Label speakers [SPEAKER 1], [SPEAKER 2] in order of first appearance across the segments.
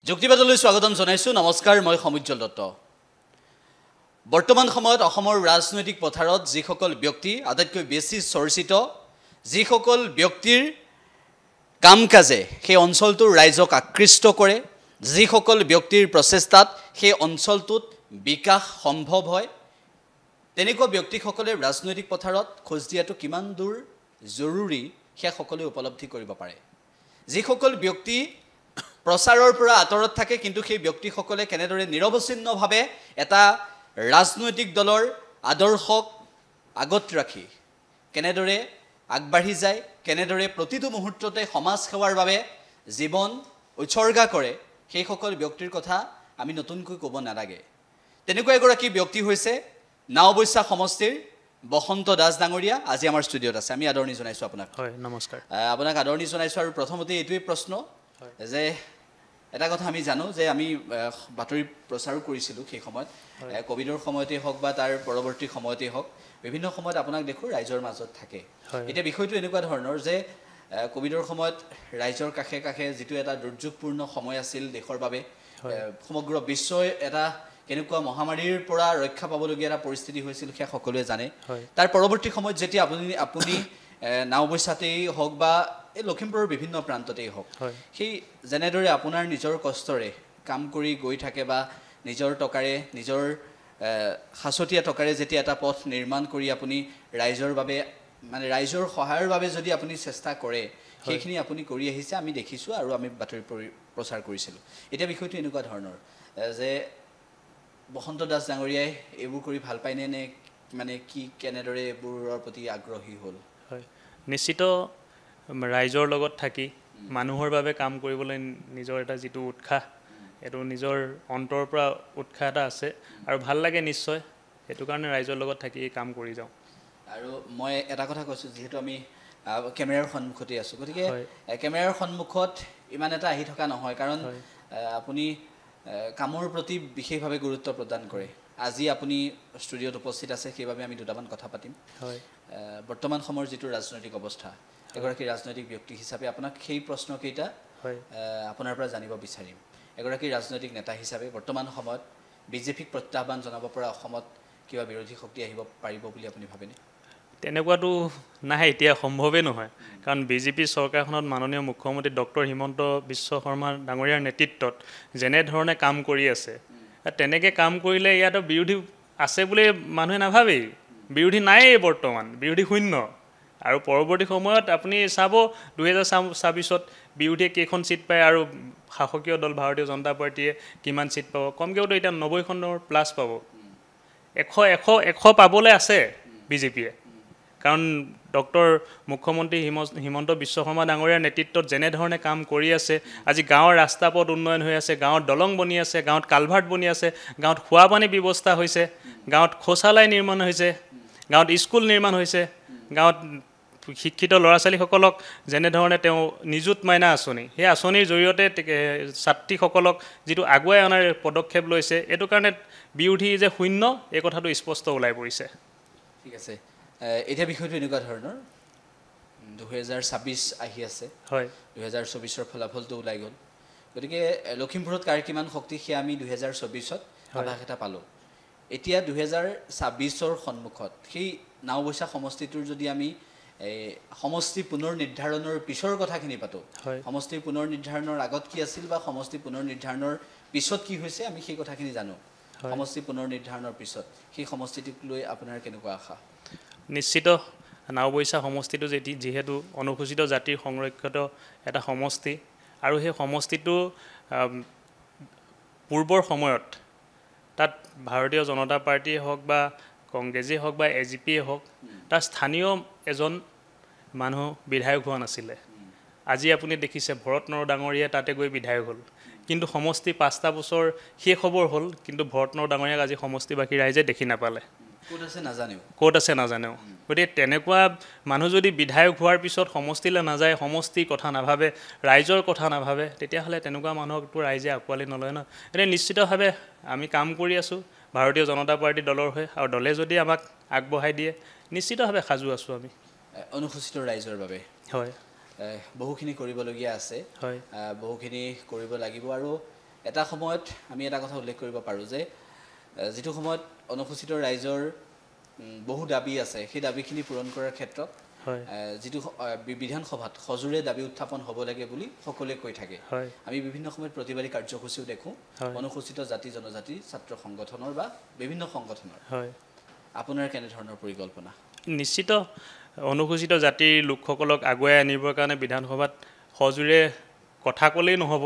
[SPEAKER 1] যুক্তিবাদলৈ স্বাগতম জনাইছো নমস্কাৰ মই সমুজ্জ্বল দত্ত বৰ্তমান সময়ত অসমৰ ৰাজনৈতিক পথাৰত যিসকল ব্যক্তি আটাইতকৈ বেছি চৰ্চিত যিসকল ব্যক্তিৰ কামকাজে সেই অঞ্চলটোৰ ৰাইজক আকৃষ্ট কৰে যিসকল ব্যক্তিৰ প্ৰচেষ্টাত সেই অঞ্চলটোত বিকাশ সম্ভৱ হয় তেনেকুৱা ব্যক্তিসকলে ৰাজনৈতিক পথাৰত খোজ দিয়াটো কিমান দূৰ জৰুৰী সেই সকলোৱে উপলব্ধি কৰিব পাৰে যিসকল ব্যক্তি প্ৰচাৰৰ পৰা আঁতৰত থাকে কিন্তু সেই ব্যক্তিসকলে কেনেদৰে নিৰৱচ্ছিন্নভাৱে এটা ৰাজনৈতিক দলৰ আদৰ্শক আগত ৰাখি কেনেদৰে আগবাঢ়ি যায় কেনেদৰে প্ৰতিটো মুহূৰ্ততে সমাজ সেৱাৰ বাবে জীৱন উৎসৰ্গা কৰে সেই সকল ব্যক্তিৰ কথা আমি নতুনকৈ ক'ব নালাগে তেনেকুৱা এগৰাকী ব্যক্তি হৈছে নাওবৈছা সমষ্টিৰ বসন্ত দাস ডাঙৰীয়া আজি আমাৰ ষ্টুডিঅ'ত আছে আমি আদৰণি জনাইছো আপোনাক
[SPEAKER 2] হয় নমস্কাৰ
[SPEAKER 1] আপোনাক আদৰণি জনাইছো আৰু প্ৰথমতে এইটোৱে প্ৰশ্ন যে এটা কথা আমি জানো যে আমি বাতৰি প্ৰচাৰো কৰিছিলোঁ সেই সময়ত কোভিডৰ সময়তেই হওক বা তাৰ পৰৱৰ্তী সময়তেই হওক বিভিন্ন সময়ত আপোনাক দেখো ৰাইজৰ মাজত থাকে এতিয়া বিষয়টো এনেকুৱা ধৰণৰ যে কোভিডৰ সময়ত ৰাইজৰ কাষে কাষে যিটো এটা দুৰ্যোগপূৰ্ণ সময় আছিল দেশৰ বাবে সমগ্ৰ বিশ্বই এটা কেনেকুৱা মহামাৰীৰ পৰা ৰক্ষা পাবলগীয়া এটা পৰিস্থিতি হৈছিল সেয়া সকলোৱে জানে তাৰ পৰৱৰ্তী সময়ত যেতিয়া আপুনি নাওবৈছাতেই হওক বা এই লখিমপুৰৰ বিভিন্ন প্ৰান্ততেই হওক সেই যেনেদৰে আপোনাৰ নিজৰ কষ্টৰে কাম কৰি গৈ থাকে বা নিজৰ টকাৰে নিজৰ সাঁচতীয়া টকাৰে যেতিয়া এটা পথ নিৰ্মাণ কৰি আপুনি ৰাইজৰ বাবে মানে ৰাইজৰ সহায়ৰ বাবে যদি আপুনি চেষ্টা কৰে সেইখিনি আপুনি কৰি আহিছে আমি দেখিছোঁ আৰু আমি বাতৰি প্ৰচাৰ কৰিছিলোঁ এতিয়া বিষয়টো এনেকুৱা ধৰণৰ যে বসন্ত দাস ডাঙৰীয়াই এইবোৰ কৰি ভাল পায়নে নে মানে কি কেনেদৰে এইবোৰৰ প্ৰতি আগ্ৰহী হ'ল
[SPEAKER 2] হয় নিশ্চিত ৰাইজৰ লগত থাকি মানুহৰ বাবে কাম কৰিবলৈ নিজৰ এটা যিটো উৎসাহ এইটো নিজৰ অন্তৰ পৰা উৎসাহ এটা আছে আৰু ভাল লাগে নিশ্চয় সেইটো কাৰণে ৰাইজৰ লগত থাকি কাম কৰি যাওঁ
[SPEAKER 1] আৰু মই এটা কথা কৈছোঁ যিহেতু আমি কেমেৰাৰ সন্মুখতে আছোঁ গতিকে কেমেৰাৰ সন্মুখত ইমান এটা আহি থকা নহয় কাৰণ আপুনি কামৰ প্ৰতি বিশেষভাৱে গুৰুত্ব প্ৰদান কৰে আজি আপুনি ষ্টুডিঅ'ত উপস্থিত আছে সেইবাবে আমি দুটামান কথা পাতিম বৰ্তমান সময়ৰ যিটো ৰাজনৈতিক অৱস্থা এগৰাকী ৰাজনৈতিক ব্যক্তি হিচাপে আপোনাক সেই প্ৰশ্নকেইটা আপোনাৰ পৰা জানিব বিচাৰিম এগৰাকী ৰাজনৈতিক নেতা হিচাপে বৰ্তমান সময়ত বিজেপিক প্ৰত্যাহ্বান জনাব পৰা অসমত কিবা বিৰোধী শক্তি আহিব পাৰিব বুলি আপুনি ভাবেনে
[SPEAKER 2] তেনেকুৱাটো নাই এতিয়া সম্ভৱেই নহয় কাৰণ বিজেপি চৰকাৰখনত মাননীয় মুখ্যমন্ত্ৰী ডক্টৰ হিমন্ত বিশ্ব শৰ্মা ডাঙৰীয়াৰ নেতৃত্বত যেনেধৰণে কাম কৰি আছে তেনেকৈ কাম কৰিলে ইয়াতো বিৰোধী আছে বুলি মানুহে নাভাবেই বিৰোধী নায়েই বৰ্তমান বিৰোধী শূন্য আৰু পৰৱৰ্তী সময়ত আপুনি চাব 2024ত বিৰোধীয়ে কেইখন চিট পায় আৰু শাসকীয় দল ভাৰতীয় জনতা পাৰ্টীয়ে কিমান চিট পাব কমকৈতো এতিয়া 90খনৰ প্লাছ পাব 100 পাবলৈ আছে বিজেপিয়ে কাৰণ ডক্টৰ মুখ্যমন্ত্ৰী হিমন্ত বিশ্ব শৰ্মা ডাঙৰীয়াৰ নেতৃত্বত যেনেধৰণে কাম কৰি আছে আজি গাঁৱৰ ৰাস্তা পথ উন্নয়ন হৈ আছে গাঁৱত দলং বনি আছে গাঁৱত কালভাৰ্ট বনি আছে গাঁৱত খোৱা পানী ব্যৱস্থা হৈছে গাঁৱত শৌচালয় নিৰ্মাণ হৈছে গাঁৱত স্কুল নিৰ্মাণ হৈছে গাঁৱত শিক্ষিত ল'ৰা ছোৱালীসকলক যেনেধৰণে তেওঁ নিযুত মাইনা আঁচনি সেই আঁচনিৰ জৰিয়তে ছাত্ৰীসকলক যিটো আগুৱাই অনাৰ পদক্ষেপ লৈছে এইটো কাৰণে বিৰোধী যে শূন্য এই কথাটো স্পষ্ট ওলাই পৰিছে
[SPEAKER 1] ঠিক আছে এতিয়া বিষয়টো এনেকুৱা ধৰণৰ 2026 আহি আছে
[SPEAKER 2] হয়
[SPEAKER 1] 2024ৰ ফলাফলটো ওলাই গ'ল গতিকে লখিমপুৰত কাৰ কিমান শক্তি সেয়া আমি 2024ত আভাস এটা পালোঁ এতিয়া 2026ৰ সন্মুখত সেই নাওবৈছা সমষ্টিটোৰ যদি আমি সমষ্টি পুনৰ নিৰ্ধাৰণৰ পিছৰ কথাখিনি পাতোঁ সমষ্টি পুনৰ নিৰ্ধাৰণৰ আগত কি আছিল বা সমষ্টি পুনৰ নিৰ্ধাৰণৰ পিছত কি হৈছে আমি সেই কথাখিনি জানো সমষ্টি পুনৰ নিৰ্ধাৰণৰ পিছত সেই সমষ্টিটোক লৈ আপোনাৰ কেনেকুৱা আশা
[SPEAKER 2] নিশ্চিত নাওবৈছা সমষ্টিটো যিহেতু অনুসূচিত জাতিৰ সংৰক্ষিত এটা সমষ্টি আৰু সেই সমষ্টিটো পূৰ্বৰ সময়ত তাত ভাৰতীয় জনতা পাৰ্টীয়ে হওক বা কংগ্ৰেছেই হওক বা এজিপিয়ে হওক তাৰ স্থানীয় এজন মানুহ বিধায়ক হোৱা নাছিলে আজি আপুনি দেখিছে ভৰত নৰ ডাঙৰীয়া তাতে গৈ বিধায়ক হ'ল কিন্তু সমষ্টি 5টা বছৰ শেষ খবৰ হ'ল কিন্তু ভৰত নৰ ডাঙৰীয়াক আজি সমষ্টিবাসী ৰাইজে দেখি নাপালে ক'ত আছে নাজানেও গতিকে তেনেকুৱা মানুহ যদি বিধায়ক হোৱাৰ পিছত সমষ্টিলৈ নাযায় সমষ্টিৰ কথা নাভাবে ৰাইজৰ কথা নাভাবে তেতিয়াহ'লে তেনেকুৱা মানুহকতো ৰাইজে আঁকোৱালি নলয় ন এতিয়া নিশ্চিতভাৱে আমি কাম কৰি আছোঁ ভাৰতীয় জনতা পাৰ্টী দলৰ হৈ আৰু দলে যদি আমাক আগবঢ়াই দিয়ে নিশ্চিতভাৱে সাজু আছোঁ আমি
[SPEAKER 1] অনুসূচিত ৰাইজৰ বাবে
[SPEAKER 2] হয়
[SPEAKER 1] বহুখিনি কৰিবলগীয়া আছে
[SPEAKER 2] হয়
[SPEAKER 1] বহুখিনি কৰিব লাগিব আৰু এটা সময়ত আমি এটা কথা উল্লেখ কৰিব পাৰোঁ যে যিটো সময়ত অনুসূচিত ৰাইজৰ বহু দাবী আছে সেই দাবীখিনি পূৰণ কৰাৰ ক্ষেত্ৰত যিটো বিধানসভাত সজোৰে দাবী উত্থাপন হ'ব লাগে বুলি সকলোৱে কৈ থাকে আমি বিভিন্ন সময়ত প্ৰতিবাদী কাৰ্যসূচীও দেখোঁ অনুসূচিত জাতি জনজাতি ছাত্ৰ সংগঠনৰ বা বিভিন্ন সংগঠনৰ আপোনাৰ কেনেধৰণৰ পৰিকল্পনা
[SPEAKER 2] নিশ্চিত অনুসূচিত জাতিৰ লোকসকলক আগুৱাই আনিবৰ কাৰণে বিধানসভাত সজোৰে কথা ক'লেই নহ'ব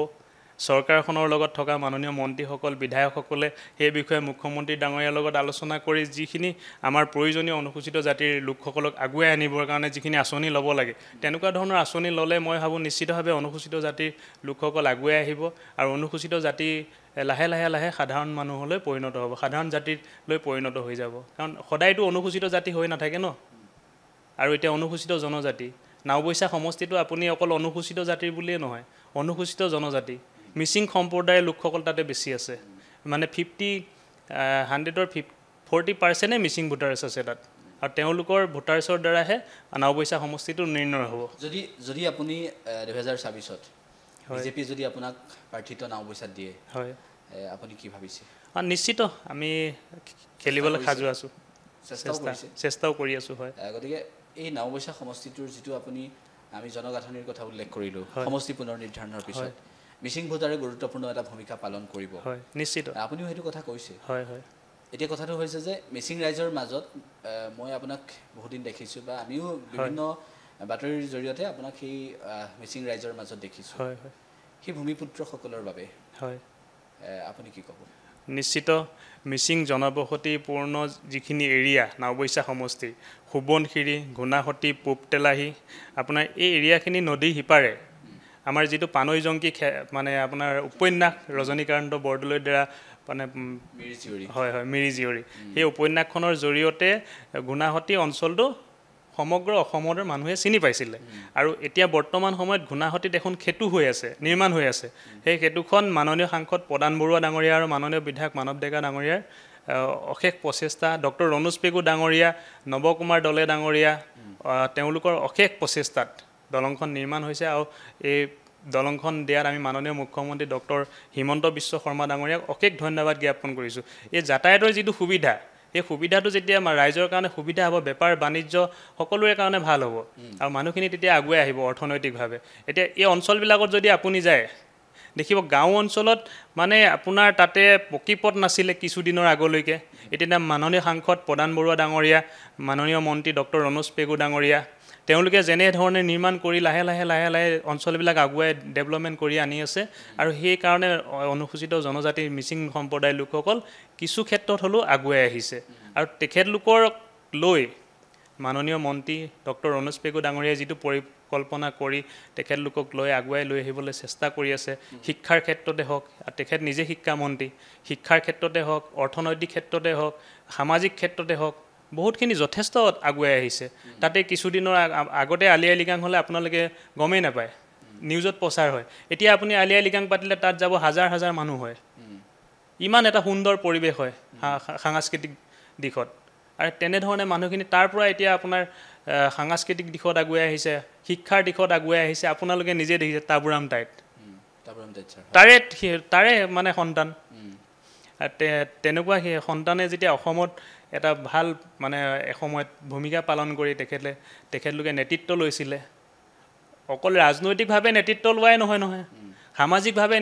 [SPEAKER 2] চৰকাৰখনৰ লগত থকা মাননীয় মন্ত্ৰীসকল বিধায়কসকলে সেই বিষয়ে মুখ্যমন্ত্ৰী ডাঙৰীয়াৰ লগত আলোচনা কৰি যিখিনি আমাৰ প্ৰয়োজনীয় অনুসূচিত জাতিৰ লোকসকলক আগুৱাই আনিবৰ কাৰণে যিখিনি আঁচনি ল'ব লাগে তেনেকুৱা ধৰণৰ আঁচনি ল'লে মই ভাবোঁ নিশ্চিতভাৱে অনুসূচিত জাতিৰ লোকসকল আগুৱাই আহিব আৰু অনুসূচিত জাতি লাহে লাহে লাহে সাধাৰণ মানুহলৈ পৰিণত হ'ব সাধাৰণ জাতিলৈ পৰিণত হৈ যাব কাৰণ সদায়তো অনুসূচিত জাতি হৈ নাথাকে ন আৰু এতিয়া অনুসূচিত জনজাতি নাওবৈচা সমষ্টিটো আপুনি অকল অনুসূচিত জাতিৰ বুলিয়ে নহয় অনুসূচিত জনজাতি মিচিং সম্প্ৰদায়ৰ লোকসকল তাতে বেছি আছে মানে 100ৰ 40% মিচিং ভোটাৰ্ছ আছে তাত আৰু তেওঁলোকৰ ভোটাৰ্ছৰ দ্বাৰাহে নাওবৈচা সমষ্টিটো নিৰ্ণয় হ'ব
[SPEAKER 1] যদি আপুনি 2024ত বিজেপি যদি আপোনাক প্ৰাৰ্থিত্ব নাওবৈচাত দিয়ে
[SPEAKER 2] হয়
[SPEAKER 1] আপুনি কি ভাবিছে
[SPEAKER 2] নিশ্চিত আমি খেলিবলৈ সাজু আছোঁ চেষ্টাও কৰি আছোঁ হয়
[SPEAKER 1] গতিকে এই নাওবৈচা সমষ্টিটোৰ যিটো আপুনি আমি জনগাঁথনিৰ কথা উল্লেখ কৰিলোঁ সমষ্টি পুনৰ নিৰ্ধাৰণৰ পিছত মিচিং ভোটাৰে গুৰুত্বপূৰ্ণ এটা ভূমিকা পালন কৰিব
[SPEAKER 2] হয় নিশ্চিত
[SPEAKER 1] আপুনিও সেইটো কথা কৈছে
[SPEAKER 2] হয় হয়
[SPEAKER 1] এতিয়া কথাটো হৈছে যে মিচিং ৰাইজৰ মাজত মই আপোনাক বহুদিন দেখিছোঁ বা আমিও বিভিন্ন বাতৰিৰ জৰিয়তে আপোনাক সেই মিচিং ৰাইজৰ মাজত দেখিছোঁ
[SPEAKER 2] হয় হয়
[SPEAKER 1] সেই ভূমিপুত্ৰসকলৰ বাবে
[SPEAKER 2] হয়
[SPEAKER 1] আপুনি কি ক'ব
[SPEAKER 2] নিশ্চিত মিচিং জনবসতিপূৰ্ণ যিখিনি এৰিয়া নাওবৈচা সমষ্টি সোৱণশিৰি ঘূনাসতি পূব তেলাহী আপোনাৰ এই এৰিয়াখিনি নদীৰ সিপাৰে আমাৰ যিটো পানৈ জংকী মানে আপোনাৰ উপন্যাস ৰজনীকান্ত বৰদলৈৰ দ্বাৰা মানে হয় হয় মিৰি জীয়ৰী সেই উপন্যাসখনৰ জৰিয়তে ঘূনাসতি অঞ্চলটো সমগ্ৰ অসমৰ মানুহে চিনি পাইছিলে আৰু এতিয়া বৰ্তমান সময়ত ঘূনাসতিত এখন সেতু হৈ আছে নিৰ্মাণ হৈ আছে সেই সেতুখন মাননীয় সাংসদ প্ৰদান বৰুৱা ডাঙৰীয়া আৰু মাননীয় বিধায়ক মানৱ ডেকা ডাঙৰীয়াৰ অশেষ প্ৰচেষ্টা ডক্টৰ ৰণোজ পেগু ডাঙৰীয়া নৱকুমাৰ দলে ডাঙৰীয়া তেওঁলোকৰ অশেষ প্ৰচেষ্টাত দলংখন নিৰ্মাণ হৈছে আৰু এই দলংখন দিয়াত আমি মাননীয় মুখ্যমন্ত্ৰী ডক্টৰ হিমন্ত বিশ্ব শৰ্মা ডাঙৰীয়াক অশেষ ধন্যবাদ জ্ঞাপন কৰিছোঁ এই যাতায়াতৰ যিটো সুবিধা এই সুবিধাটো যেতিয়া ৰাইজৰ কাৰণে সুবিধা হ'ব বেপাৰ বাণিজ্য সকলোৰে কাৰণে ভাল হ'ব আৰু মানুহখিনি তেতিয়া আগুৱাই আহিব অৰ্থনৈতিকভাৱে এতিয়া এই অঞ্চলবিলাকত যদি আপুনি যায় দেখিব গাঁও অঞ্চলত মানে আপোনাৰ তাতে পকী পথ নাছিলে কিছুদিনৰ আগলৈকে এতিয়া মাননীয় সাংসদ প্ৰদান বৰুৱা ডাঙৰীয়া মাননীয় মন্ত্ৰী ডক্টৰ ৰণোজ পেগু ডাঙৰীয়া তেওঁলোকে যেনেধৰণে নিৰ্মাণ কৰি লাহে লাহে লাহে লাহে অঞ্চলবিলাক আগুৱাই ডেভেলপমেণ্ট কৰি আনি আছে আৰু সেইকাৰণে অনুসূচিত জনজাতিৰ মিচিং সম্প্ৰদায়ৰ লোকসকল কিছু ক্ষেত্ৰত হ'লেও আগুৱাই আহিছে আৰু তেখেতলোকক লৈ মাননীয় মন্ত্ৰী ডক্টৰ ৰণোজ পেগু ডাঙৰীয়াই যিটো পৰিকল্পনা কৰি তেখেতলোকক লৈ আগুৱাই লৈ আহিবলৈ চেষ্টা কৰি আছে শিক্ষাৰ ক্ষেত্ৰতে হওক তেখেত নিজে শিক্ষামন্ত্ৰী শিক্ষাৰ ক্ষেত্ৰতে হওক অৰ্থনৈতিক ক্ষেত্ৰতে হওক সামাজিক ক্ষেত্ৰতে হওক বহুতখিনি যথেষ্ট আগুৱাই আহিছে তাতে কিছুদিনৰ আগতে আলি আই লৃগাং হ'লে আপোনালোকে গমেই নাপায় নিউজত প্ৰচাৰ হয় এতিয়া আপুনি আলি আই লৃগাং পাতিলে তাত যাব হাজাৰ হাজাৰ মানুহ হয় ইমান এটা সুন্দৰ পৰিৱেশ হয় সাংস্কৃতিক দিশত আৰু তেনেধৰণে মানুহখিনি তাৰ পৰা এতিয়া আপোনাৰ সাংস্কৃতিক দিশত আগুৱাই আহিছে শিক্ষাৰ দিশত আগুৱাই আহিছে আপোনালোকে নিজে দেখিছে তাবুৰাম টাইট তাৰে মানে সন্তান তেনেকুৱা সেই সন্তানে যেতিয়া অসমত এটা ভাল মানে এসময়ত ভূমিকা পালন কৰি তেখেতলোকে নেতৃত্ব লৈছিলে অকল ৰাজনৈতিকভাৱে নেতৃত্ব লোৱাই নহয় সামাজিকভাৱে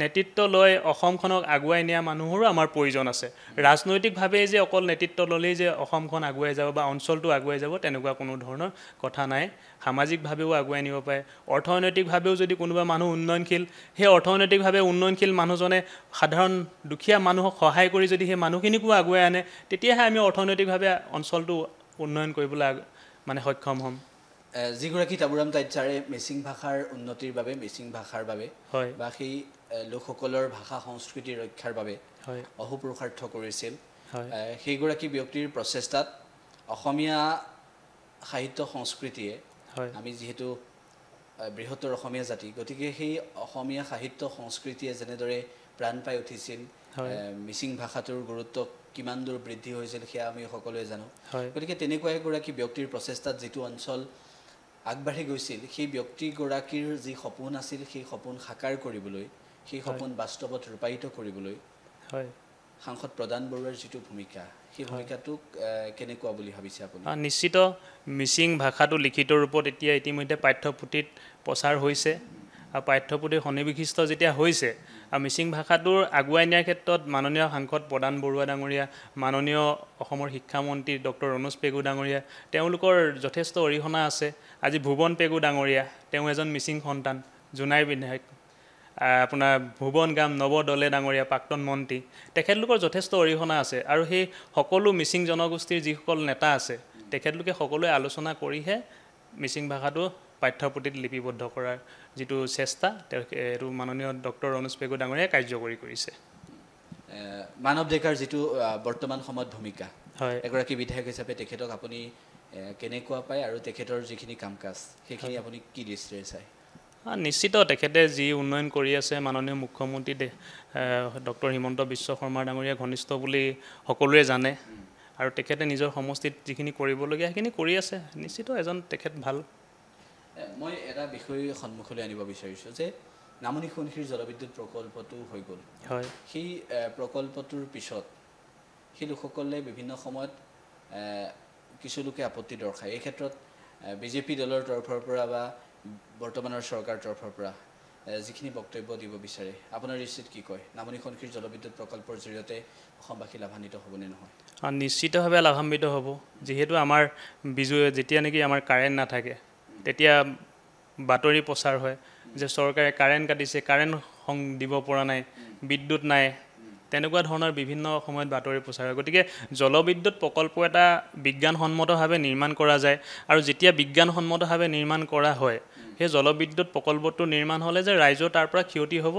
[SPEAKER 2] নেতৃত্ব লৈ অসমখনক আগুৱাই নিয়া মানুহৰো আমাৰ প্ৰয়োজন আছে ৰাজনৈতিকভাৱে যে অকল নেতৃত্ব ল'লেই যে অসমখন আগুৱাই যাব বা অঞ্চলটো আগুৱাই যাব তেনেকুৱা কোনো ধৰণৰ কথা নাই সামাজিকভাৱেও আগুৱাই নিব পাৰে অৰ্থনৈতিকভাৱেও যদি কোনোবা মানুহ উন্নয়নশীল সেই অৰ্থনৈতিকভাৱে উন্নয়নশীল মানুহজনে সাধাৰণ দুখীয়া মানুহক সহায় কৰি যদি সেই মানুহখিনিকো আগুৱাই আনে তেতিয়াহে আমি অৰ্থনৈতিকভাৱে অঞ্চলটো উন্নয়ন কৰিবলৈ মানে সক্ষম হ'ম
[SPEAKER 1] যিগৰাকী তাবুৰাম টাইটছাৰে মিচিং ভাষাৰ উন্নতিৰ বাবে মিচিং ভাষাৰ বাবে বা সেই লোকসকলৰ ভাষা সংস্কৃতি ৰক্ষাৰ বাবে অহোপুৰুষাৰ্থ কৰিছিল সেইগৰাকী ব্যক্তিৰ প্ৰচেষ্টাত অসমীয়া সাহিত্য সংস্কৃতিয়ে আমি যিহেতু বৃহত্তৰ অসমীয়া জাতি গতিকে সেই অসমীয়া সাহিত্য সংস্কৃতিয়ে যেনেদৰে প্ৰাণ পাই উঠিছিল মিচিং ভাষাটোৰ গুৰুত্ব কিমান দূৰ বৃদ্ধি হৈছিল সেয়া আমি সকলোৱে জানো গতিকে তেনেকুৱা এগৰাকী ব্যক্তিৰ প্ৰচেষ্টাত যিটো অঞ্চল আগবাঢ়ি গৈছিল সেই ব্যক্তিগৰাকীৰ যি সপোন আছিল সেই সপোন সাকাৰ কৰিবলৈ সেই সপোন বাস্তৱত ৰূপায়িত কৰিবলৈ
[SPEAKER 2] হয়
[SPEAKER 1] সাংসদ প্ৰদান বৰুৱাৰ যিটো ভূমিকা সেই ভূমিকাটোক কেনেকুৱা বুলি ভাবিছে আপুনি
[SPEAKER 2] নিশ্চিত মিচিং ভাষাটো লিখিত ৰূপত এতিয়া ইতিমধ্যে পাঠ্যপুথিত প্ৰচাৰ হৈছে আৰু পাঠ্যপুথিৰ সন্নিৱিষ্ট যেতিয়া হৈছে আৰু মিচিং ভাষাটোৰ আগুৱাই নিয়াৰ ক্ষেত্ৰত মাননীয় সাংসদ প্ৰদান বৰুৱা ডাঙৰীয়া মাননীয় অসমৰ শিক্ষামন্ত্ৰী ডক্টৰ ৰণোজ পেগু ডাঙৰীয়া তেওঁলোকৰ যথেষ্ট অৰিহণা আছে আজি ভুৱন পেগু ডাঙৰীয়া তেওঁ এজন মিচিং সন্তান জোনাই বিধায়ক আপোনাৰ ভুৱন গাম নৱ দলে ডাঙৰীয়া প্ৰাক্তন মন্ত্ৰী তেখেতলোকৰ যথেষ্ট অৰিহণা আছে আৰু সেই সকলো মিচিং জনগোষ্ঠীৰ যিসকল নেতা আছে তেখেতলোকে সকলোৱে আলোচনা কৰিহে মিচিং ভাষাটো পাঠ্যপুথিত লিপিবদ্ধ কৰাৰ যিটো চেষ্টা এইটো মাননীয় ডক্টৰ ৰণোজ পেগু ডাঙৰীয়াই কাৰ্যকৰী কৰিছে
[SPEAKER 1] মানৱ ডেকাৰ যিটো বৰ্তমান সময়ত ভূমিকা
[SPEAKER 2] হয়
[SPEAKER 1] এগৰাকী বিধায়ক হিচাপে তেখেতক আপুনি কেনেকুৱা পায় আৰু তেখেতৰ যিখিনি কাম কাজ সেইখিনি আপুনি কি দৃষ্টিৰে চায়
[SPEAKER 2] নিশ্চিত তেখেতে যি উন্নয়ন কৰি আছে মাননীয় মুখ্যমন্ত্ৰী ডক্টৰ হিমন্ত বিশ্ব শৰ্মা ডাঙৰীয়া ঘনিষ্ঠ বুলি সকলোৱে জানে আৰু তেখেতে নিজৰ সমষ্টিত যিখিনি কৰিবলগীয়া সেইখিনি কৰি আছে নিশ্চিত এজন তেখেত ভাল
[SPEAKER 1] মই এটা বিষয় সন্মুখলৈ আনিব বিচাৰিছোঁ যে নামনি সোৱণশিৰি জলবিদ্যুৎ প্ৰকল্পটো হৈ গ'ল
[SPEAKER 2] হয়
[SPEAKER 1] সেই প্ৰকল্পটোৰ পিছত সেই লোকসকলে বিভিন্ন সময়ত কিছু লোকে আপত্তি দৰ্শায় এই ক্ষেত্ৰত বিজেপি দলৰ তৰফৰ পৰা বা বৰ্তমানৰ চৰকাৰৰ তৰফৰ পৰা যিখিনি বক্তব্য দিব বিচাৰে আপোনাৰ দৃষ্টিত কি কয় নামনি সোৱণশিৰি জলবিদ্যুৎ প্ৰকল্পৰ জৰিয়তে অসমবাসী লাভান্বিত হ'বনে নহয়
[SPEAKER 2] নিশ্চিতভাৱে লাভান্বিত হ'ব যিহেতু আমাৰ যেতিয়া নেকি আমাৰ কাৰেণ্ট নাথাকে তেতিয়া বাতৰি প্ৰচাৰ হয় যে চৰকাৰে কাৰেণ্ট কাটিছে কাৰেণ্ট দিব পৰা নাই বিদ্যুৎ নাই তেনেকুৱা ধৰণৰ বিভিন্ন সময়ত বাতৰি প্ৰচাৰ হয় গতিকে জলবিদ্যুৎ প্ৰকল্প এটা বিজ্ঞানসন্মতভাৱে নিৰ্মাণ কৰা যায় আৰু যেতিয়া বিজ্ঞানসন্মতভাৱে নিৰ্মাণ কৰা হয় সেই জলবিদ্যুৎ প্ৰকল্পটো নিৰ্মাণ হ'লে যে ৰাইজৰ তাৰ পৰা ক্ষতি হ'ব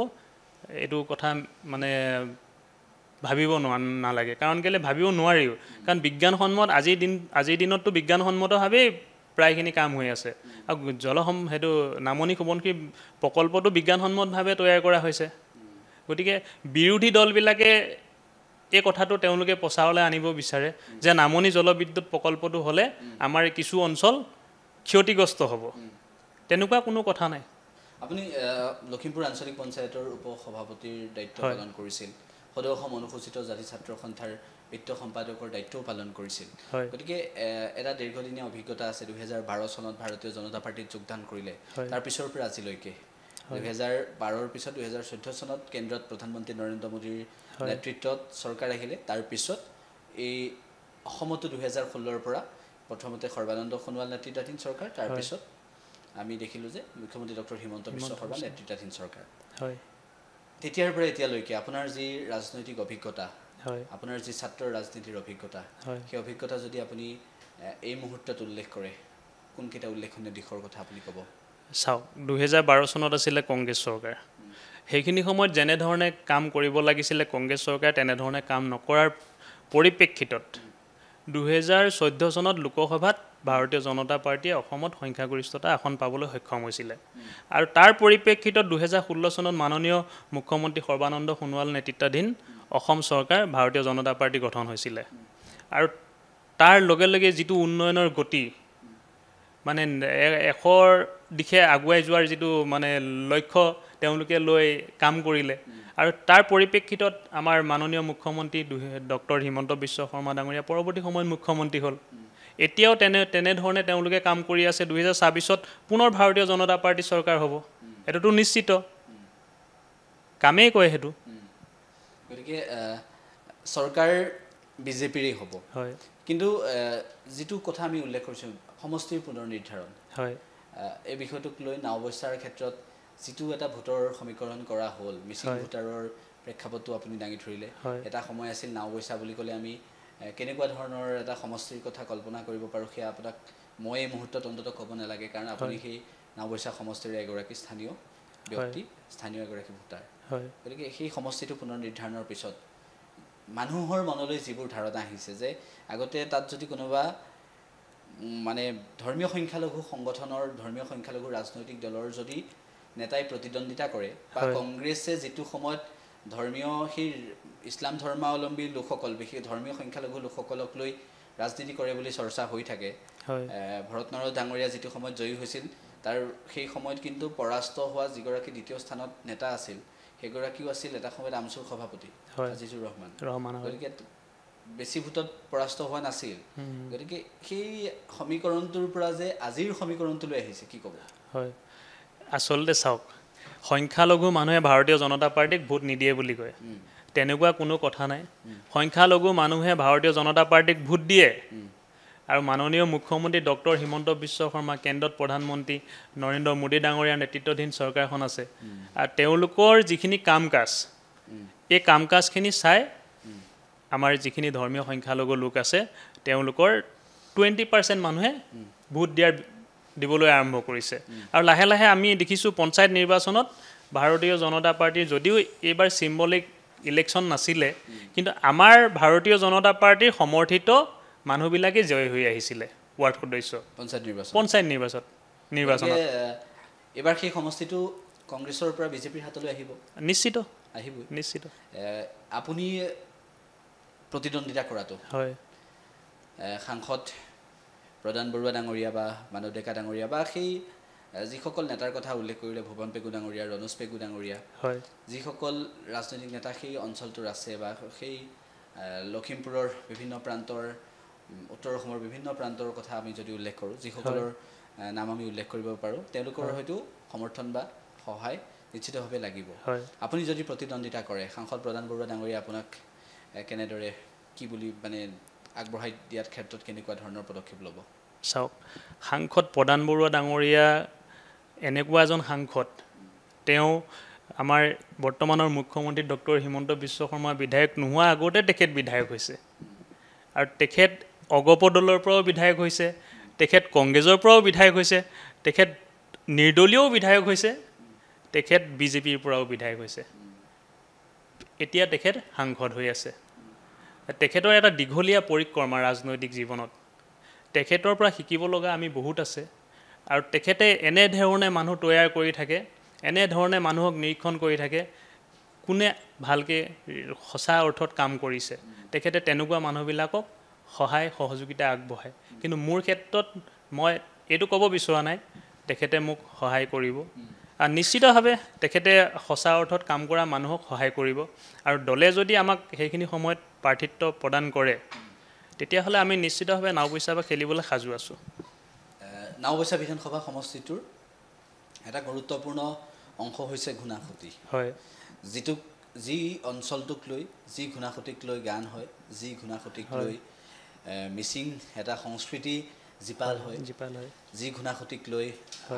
[SPEAKER 2] এইটো কথা মানে ভাবিব নালাগে কাৰণ কেলৈ ভাবিব নোৱাৰিও কাৰণ বিজ্ঞানসন্মত আজিৰ দিনততো বিজ্ঞানসন্মতভাৱেই প্ৰায়খিনি কাম হৈ আছে আৰু সেইটো নামনি সোৱণশিৰি প্ৰকল্পটো বিজ্ঞানসন্মতভাৱে তৈয়াৰ কৰা হৈছে গতিকে বিৰোধী দলবিলাকে এই কথাটো তেওঁলোকে প্ৰচাৰলৈ আনিব বিচাৰে যে নামনি জলবিদ্যুৎ প্ৰকল্পটো হ'লে আমাৰ কিছু অঞ্চল ক্ষতিগ্ৰস্ত হ'ব তেনেকুৱা কোনো কথা নাই
[SPEAKER 1] আপুনি লখিমপুৰ আঞ্চলিক পঞ্চায়তৰ উপ সভাপতিৰ দায়িত্ব পালন কৰিছিল সদৌ অসম অনুসূচিত জাতি ছাত্ৰ সন্থাৰ বিত্ত সম্পাদকৰ দায়িত্বও পালন কৰিছিল গতিকে এটা দীৰ্ঘদিনীয়া অভিজ্ঞতা আছে 2012 চনত ভাৰতীয় জনতা পাৰ্টিত যোগদান কৰিলে তাৰ পিছৰ পৰা আজিলৈকে 2012ৰ পিছত 2014 চনত কেন্দ্ৰত প্ৰধানমন্ত্ৰী নৰেন্দ্ৰ মোদীৰ নেতৃত্বত চৰকাৰ আহিলে তাৰ পিছত এই অসমতো 2016ৰ পৰা প্ৰথমতে সৰ্বানন্দ সোণোৱাল নেতৃত্বাধীন চৰকাৰ তাৰ পিছত আমি দেখিলোঁ যে মুখ্যমন্ত্ৰী ডক্টৰ হিমন্ত বিশ্ব শৰ্মা নেতৃত্বাধীন চৰকাৰ
[SPEAKER 2] হয়
[SPEAKER 1] তেতিয়াৰ পৰা এতিয়ালৈকে আপোনাৰ যি ৰাজনৈতিক অভিজ্ঞতা
[SPEAKER 2] হয়
[SPEAKER 1] আপোনাৰ যি ছাত্ৰ ৰাজনীতিৰ অভিজ্ঞতা সেই অভিজ্ঞতা যদি আপুনি এই মুহূৰ্তত উল্লেখ কৰে কোনকেইটা উল্লেখনীয় দিশৰ কথা আপুনি ক'ব
[SPEAKER 2] চাওক 2012 চনত আছিলে কংগ্ৰেছ চৰকাৰ সেইখিনি সময়ত যেনেধৰণে কাম কৰিব লাগিছিলে কংগ্ৰেছ চৰকাৰে তেনেধৰণে কাম নকৰাৰ পৰিপ্ৰেক্ষিতত 2014 চনত লোকসভাত ভাৰতীয় জনতা পাৰ্টিয়ে অসমত সংখ্যাগৰিষ্ঠতা আসন পাবলৈ সক্ষম হৈছিলে আৰু তাৰ পৰিপ্ৰেক্ষিতত 2016 চনত মাননীয় মুখ্যমন্ত্ৰী সৰ্বানন্দ সোণোৱাল নেতৃত্বাধীন অসম চৰকাৰ ভাৰতীয় জনতা পাৰ্টি গঠন হৈছিলে আৰু তাৰ লগে লগে যিটো উন্নয়নৰ গতি মানে এশৰ দিশে আগুৱাই যোৱাৰ যিটো মানে লক্ষ্য তেওঁলোকে লৈ কাম কৰিলে আৰু তাৰ পৰিপ্ৰেক্ষিতত আমাৰ মাননীয় মুখ্যমন্ত্ৰী ডক্টৰ হিমন্ত বিশ্ব শৰ্মা ডাঙৰীয়া পৰৱৰ্তী সময়ত মুখ্যমন্ত্ৰী হ'ল এতিয়াও তেনেধৰণে তেওঁলোকে কাম কৰি আছে 2026ত পুনৰ ভাৰতীয় জনতা পাৰ্টি চৰকাৰ হ'ব এইটোতো নিশ্চিত কামেই কয় সেইটো
[SPEAKER 1] গতিকে চৰকাৰ বিজেপিৰেই হ'ব
[SPEAKER 2] হয়
[SPEAKER 1] কিন্তু যিটো কথা আমি উল্লেখ কৰিছোঁ সমষ্টিৰ পুনৰ নিৰ্ধাৰণ
[SPEAKER 2] হয়
[SPEAKER 1] এই বিষয়টোক লৈ নাওবৈচাৰ ক্ষেত্ৰত যিটো এটা ভোটৰ সমীকৰণ কৰা হ'ল মিচিং ভোটাৰৰ প্ৰেক্ষাপটটো আপুনি দাঙি ধৰিলে এটা সময় আছিল নাওবৈচা বুলি ক'লে আমি কেনেকুৱা ধৰণৰ এটা সমষ্টিৰ কথা কল্পনা কৰিব পাৰোঁ সেয়া আপোনাক মই এই মুহূৰ্তত অন্ততঃ ক'ব নালাগে কাৰণ আপুনি সেই নাওবৈচা সমষ্টিৰ এগৰাকী স্থানীয় ব্যক্তি স্থানীয় এগৰাকী ভোটাৰ গতিকে সেই সমষ্টিটো পুনৰ নিৰ্ধাৰণৰ পিছত মানুহৰ মনলৈ যিবোৰ ধাৰণা আহিছে যে আগতে তাত যদি কোনোবা মানে ধৰ্মীয় সংখ্যালঘু সংগঠনৰ ধৰ্মীয় সংখ্যালঘু ৰাজনৈতিক দলৰ যদি নেতাই প্ৰতিদ্বন্দ্বিতা কৰে বা কংগ্ৰেছে যিটো সময়ত ধৰ্মীয় সেই ইছলাম ধৰ্মাৱলম্বী লোকসকল বিশেষ ধৰ্মীয় সংখ্যালঘু লোকসকলক লৈ ৰাজনীতি কৰে বুলি চৰ্চা হৈ থাকে ভৰত নৰহ ডাঙৰীয়া যিটো সময়ত জয়ী হৈছিল তাৰ সেই সময়ত কিন্তু পৰাস্ত হোৱা যিগৰাকী দ্বিতীয় স্থানত নেতা আছিল সেইগৰাকীও আছিল এটা সময়ত আমচুৰ সভাপতি আজিজুৰ ৰহমান গতিকে বেছি ভোটত পৰাস্ত হোৱা নাছিল গতিকে সেই সমীকৰণটোৰ পৰা যে আজিৰ সমীকৰণটোলৈ আহিছে কি ক'ব
[SPEAKER 2] হয় আচলতে চাওক সংখ্যালঘু মানুহে ভাৰতীয় জনতা পাৰ্টিক ভোট নিদিয়ে বুলি কয় তেনেকুৱা কোনো কথা নাই সংখ্যালঘু মানুহে ভাৰতীয় জনতা পাৰ্টিক ভোট দিয়ে আৰু মাননীয় মুখ্যমন্ত্ৰী ডক্টৰ হিমন্ত বিশ্ব শৰ্মা কেন্দ্ৰত প্ৰধানমন্ত্ৰী নৰেন্দ্ৰ মোদী ডাঙৰীয়াৰ নেতৃত্বাধীন চৰকাৰখন আছে আৰু তেওঁলোকৰ যিখিনি কাম কাজ এই কাম কাজখিনি চাই আমাৰ যিখিনি ধৰ্মীয় সংখ্যালঘু লোক আছে তেওঁলোকৰ 20% মানুহে ভোট দিবলৈ আৰম্ভ কৰিছে আৰু লাহে লাহে আমি দেখিছোঁ পঞ্চায়ত নিৰ্বাচনত ভাৰতীয় জনতা পাৰ্টিৰ যদিও এইবাৰ চিম্বলিক ইলেকশ্যন নাছিলে কিন্তু আমাৰ ভাৰতীয় জনতা পাৰ্টিৰ সমৰ্থিত মানুহবিলাকে জয় হৈ আহিছিলে ৱাৰ্ড সদস্য পঞ্চায়ত নিৰ্বাচনত
[SPEAKER 1] এবাৰ সেই সমষ্টিটো কংগ্ৰেছৰ পৰা বিজেপিৰ হাতলৈ আহিব
[SPEAKER 2] নিশ্চিত
[SPEAKER 1] আপুনি প্ৰতিদ্বন্দ্বিতা কৰাটো
[SPEAKER 2] হয়
[SPEAKER 1] সাংসদ প্ৰদান বৰুৱা ডাঙৰীয়া বা মানৱ ডেকা ডাঙৰীয়া বা সেই যিসকল নেতাৰ কথা উল্লেখ কৰিলে ভুৱন পেগু ডাঙৰীয়া ৰনোজ পেগু ডাঙৰীয়া
[SPEAKER 2] হয়
[SPEAKER 1] যিসকল ৰাজনৈতিক নেতা সেই অঞ্চলটোৰ আছে বা সেই লখিমপুৰৰ বিভিন্ন প্ৰান্তৰ উত্তৰ অসমৰ বিভিন্ন প্ৰান্তৰ কথা আমি যদি উল্লেখ কৰোঁ যিসকলৰ নাম আমি উল্লেখ কৰিব পাৰোঁ তেওঁলোকৰ হয়তো সমৰ্থন বা সহায় নিশ্চিতভাৱে লাগিব আপুনি যদি প্ৰতিদ্বন্দ্বিতা কৰে সাংসদ প্ৰদান বৰুৱা ডাঙৰীয়া আপোনাক কেনেদৰে কি বুলি মানে আগবঢ়াই দিয়াৰ ক্ষেত্ৰত কেনেকুৱা ধৰণৰ পদক্ষেপ ল'ব
[SPEAKER 2] চাওক সাংসদ প্ৰদান বৰুৱা ডাঙৰীয়া এনেকুৱা এজন সাংসদ তেওঁ আমাৰ বৰ্তমানৰ মুখ্যমন্ত্ৰী ডক্টৰ হিমন্ত বিশ্ব শৰ্মা বিধায়ক নোহোৱা আগতে তেখেত বিধায়ক হৈছে আৰু তেখেত অগপ দলৰ পৰাও বিধায়ক হৈছে তেখেত কংগ্ৰেছৰ পৰাও বিধায়ক হৈছে তেখেত নিৰ্দলীয় বিধায়ক হৈছে তেখেত বিজেপিৰ পৰাও বিধায়ক হৈছে এতিয়া তেখেত সাংসদ হৈ আছে তেখেতৰ এটা দীঘলীয়া পৰিক্ৰমা ৰাজনৈতিক জীৱনত তেখেতৰ পৰা শিকিব লগা আমি বহুত আছে আৰু তেখেতে এনেধৰণে মানুহ তৈয়াৰ কৰি থাকে এনেধৰণে মানুহক নিৰীক্ষণ কৰি থাকে কোনে ভালকৈ সঁচা অৰ্থত কাম কৰিছে তেখেতে তেনেকুৱা মানুহবিলাকক সহায় সহযোগিতা আগবঢ়ায় কিন্তু মোৰ ক্ষেত্ৰত মই এইটো ক'ব বিচৰা নাই তেখেতে মোক সহায় কৰিব আৰু নিশ্চিতভাৱে তেখেতে সঁচা অৰ্থত কাম কৰা মানুহক সহায় কৰিব আৰু দলে যদি আমাক সেইখিনি সময়ত প্ৰাৰ্থিত্ব প্ৰদান কৰে তেতিয়াহ'লে আমি নিশ্চিতভাৱে নাওবৈচা বা খেলিবলৈ সাজু আছোঁ
[SPEAKER 1] নাওবৈচা বিধানসভা সমষ্টিটোৰ এটা গুৰুত্বপূৰ্ণ অংশ হৈছে ঘূনাসুঁতি
[SPEAKER 2] হয়
[SPEAKER 1] যি অঞ্চলটোক লৈ যি ঘূনাসুঁতিক লৈ গান হয় যি ঘূনাসুঁতিক লৈ মিচিং এটা সংস্কৃতি জীপাল হয় যি ঘূনাসুঁতিক লৈ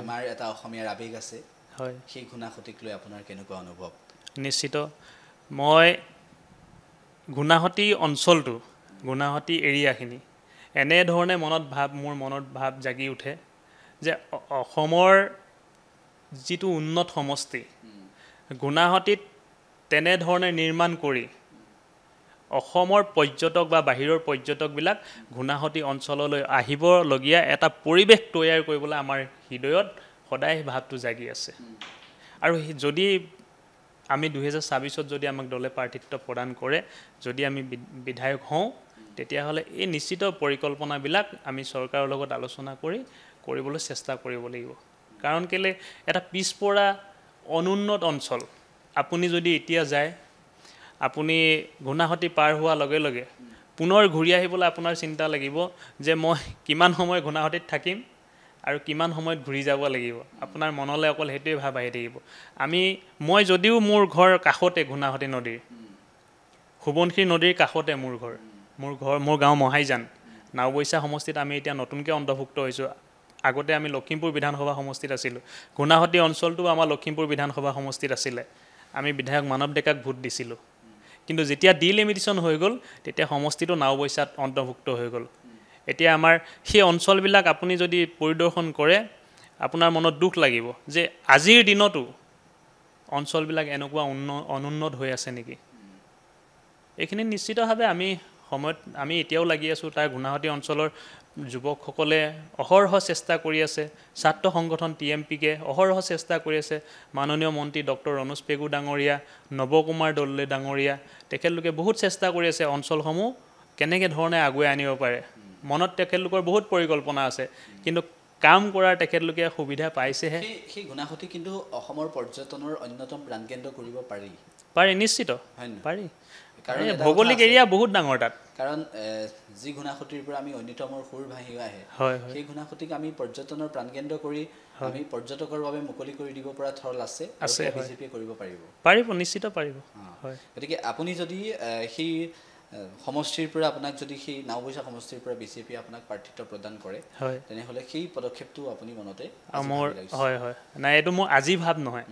[SPEAKER 1] আমাৰ এটা অসমীয়াৰ আৱেগ আছে
[SPEAKER 2] হয়
[SPEAKER 1] সেই ঘূনাসুঁতিক লৈ আপোনাৰ কেনেকুৱা অনুভৱ
[SPEAKER 2] নিশ্চিত মই ঘূনাসুঁতি অঞ্চলটো ঘূনাসুঁতি এৰিয়াখিনি এনেধৰণে মোৰ মনত ভাৱ জাগি উঠে যে অসমৰ যিটো উন্নত সমষ্টি ঘূনাসুঁতিত তেনেধৰণে নিৰ্মাণ কৰি অসমৰ পৰ্যটক বা বাহিৰৰ পৰ্যটকবিলাক ঘূনাসুঁতি অঞ্চললৈ আহিবলগীয়া এটা পৰিৱেশ তৈয়াৰ কৰিবলৈ আমাৰ হৃদয়ত সদায় ভাৱটো জাগি আছে আৰু যদি আমি 2026 যদি আমাক দলে প্ৰাৰ্থিত্ব প্ৰদান কৰে যদি আমি বিধায়ক হওঁ তেতিয়াহ'লে এই নিশ্চিত পৰিকল্পনাবিলাক আমি চৰকাৰৰ লগত আলোচনা কৰিবলৈ চেষ্টা কৰিব লাগিব কাৰণ কেলে এটা পিছপৰা অনুন্নত অঞ্চল আপুনি যদি এতিয়া যায় আপুনি ঘূনাসুঁতি পাৰ হোৱাৰ লগে লগে পুনৰ ঘূৰি আহিবলৈ আপোনাৰ চিন্তা লাগিব যে মই কিমান সময় ঘূনাসুঁতিত থাকিম আৰু কিমান সময়ত ঘূৰি যাব লাগিব আপোনাৰ মনলৈ অকল সেইটোৱে ভাৱ আহি থাকিব মই যদিও মোৰ ঘৰ কাষতে ঘূনাসুঁতি নদীৰ সোৱণশিৰি নদীৰ কাষতে মোৰ গাঁও মহাইজান নাওবৈচা সমষ্টিত আমি এতিয়া নতুনকৈ অন্তৰ্ভুক্ত হৈছোঁ আগতে আমি লখিমপুৰ বিধানসভা সমষ্টিত আছিলোঁ ঘূনাসুঁতি অঞ্চলটো আমাৰ লখিমপুৰ বিধানসভা সমষ্টিত আছিলে আমি বিধায়ক মানৱ ডেকাক ভোট দিছিলোঁ কিন্তু যেতিয়া ডিলিমিটেশ্যন হৈ গ'ল তেতিয়া সমষ্টিটো নাওবৈচাত অন্তৰ্ভুক্ত হৈ গ'ল এতিয়া আমাৰ সেই অঞ্চলবিলাক আপুনি যদি পৰিদৰ্শন কৰে আপোনাৰ মনত দুখ লাগিব যে আজিৰ দিনতো অঞ্চলবিলাক এনেকুৱা অনুন্নত হৈ আছে নেকি এইখিনি নিশ্চিতভাৱে আমি এতিয়াও লাগি আছোঁ তাৰ ঘূনাসুঁতি অঞ্চলৰ যুৱকসকলে অহৰহ চেষ্টা কৰি আছে ছাত্ৰ সংগঠন TMPকে অহৰহ চেষ্টা কৰি আছে মাননীয় মন্ত্ৰী ডক্টৰ ৰনোজ পেগু ডাঙৰীয়া নৱকুমাৰ দলে ডাঙৰীয়া তেখেতলোকে বহুত চেষ্টা কৰি আছে অঞ্চলসমূহ কেনেকৈ ধৰণে আগুৱাই আনিব পাৰে মনত তেখেতলোকৰ বহুত পৰিকল্পনা আছে কিন্তু কাম কৰাৰ তেখেতলোকে সুবিধা পাইছেহে
[SPEAKER 1] সেই ঘূনাসুতি কিন্তু অসমৰ পৰ্যটনৰ অন্যতম প্ৰাণকেন্দ্ৰ কৰিব পাৰি
[SPEAKER 2] পাৰি নিশ্চিত
[SPEAKER 1] হয় নহয়
[SPEAKER 2] পাৰি
[SPEAKER 1] কাৰণ
[SPEAKER 2] ভৌগোলিক এৰিয়া বহুত ডাঙৰ তাত
[SPEAKER 1] কাৰণ যি ঘূনাসুতিৰ পৰা আমি অন্যতমৰ সুৰ ভাহি আহে সেই ঘূনাসুতিক আমি পৰ্যটনৰ প্ৰাণকেন্দ্ৰ কৰি আমি পৰ্যটকৰ বাবে মুকলি কৰি দিব পৰা থল আছে বিজেপিয়ে কৰিব
[SPEAKER 2] পাৰিব নিশ্চিত পাৰিব
[SPEAKER 1] গতিকে আপুনি যদি সেই সমষ্টিৰ পৰা আপোনাক যদি সেই নাওবৈচা সমষ্টিৰ পৰা বিজেপিয়ে আপোনাক প্ৰাৰ্থিত্ব প্ৰদান কৰে তেনেহ'লে সেই পদক্ষেপটো আপুনি মনতে
[SPEAKER 2] হয় নাই এইটো মোৰ আজি ভাৱ নহয়